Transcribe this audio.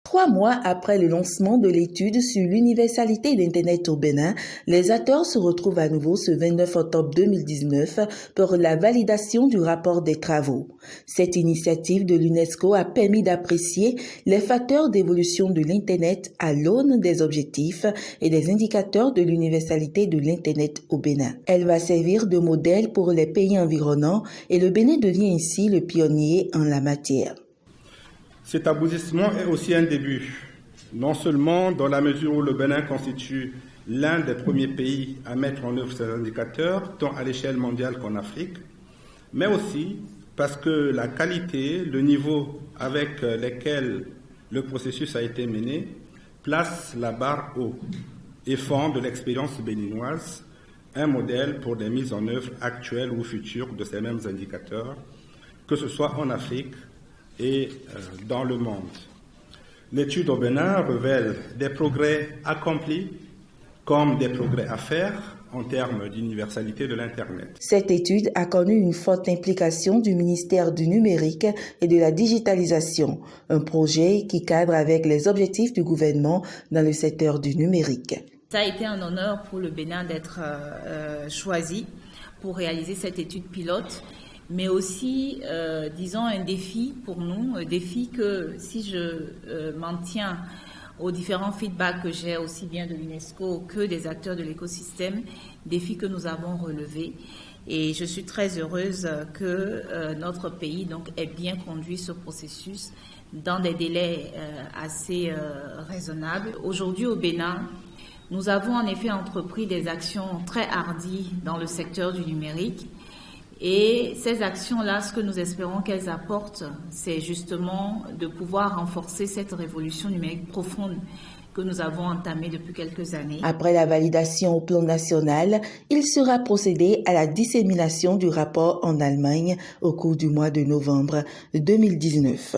3 mois après le lancement de l'étude sur l'universalité d'Internet au Bénin, les acteurs se retrouvent à nouveau ce 29 octobre 2019 pour la validation du rapport des travaux. Cette initiative de l'UNESCO a permis d'apprécier les facteurs d'évolution de l'Internet à l'aune des objectifs et des indicateurs de l'universalité de l'Internet au Bénin. Elle va servir de modèle pour les pays environnants et le Bénin devient ainsi le pionnier en la matière. Cet aboutissement est aussi un début, non seulement dans la mesure où le Bénin constitue l'un des premiers pays à mettre en œuvre ces indicateurs, tant à l'échelle mondiale qu'en Afrique, mais aussi parce que la qualité, le niveau avec lesquels le processus a été mené, place la barre haut et font de l'expérience béninoise un modèle pour des mises en œuvre actuelles ou futures de ces mêmes indicateurs, que ce soit en Afrique et dans le monde. L'étude au Bénin révèle des progrès accomplis comme des progrès à faire en termes d'universalité de l'Internet. Cette étude a connu une forte implication du ministère du Numérique et de la Digitalisation, un projet qui cadre avec les objectifs du gouvernement dans le secteur du numérique. Ça a été un honneur pour le Bénin d'être choisi pour réaliser cette étude pilote, mais aussi, disons, un défi pour nous, un défi que si je m'en tiens aux différents feedbacks que j'ai aussi bien de l'UNESCO que des acteurs de l'écosystème, défi que nous avons relevé. Et je suis très heureuse que notre pays donc, ait bien conduit ce processus dans des délais assez raisonnables. Aujourd'hui au Bénin, nous avons en effet entrepris des actions très hardies dans le secteur du numérique. Et ces actions-là, ce que nous espérons qu'elles apportent, c'est justement de pouvoir renforcer cette révolution numérique profonde que nous avons entamée depuis quelques années. Après la validation au plan national, il sera procédé à la dissémination du rapport en Allemagne au cours du mois de novembre 2019.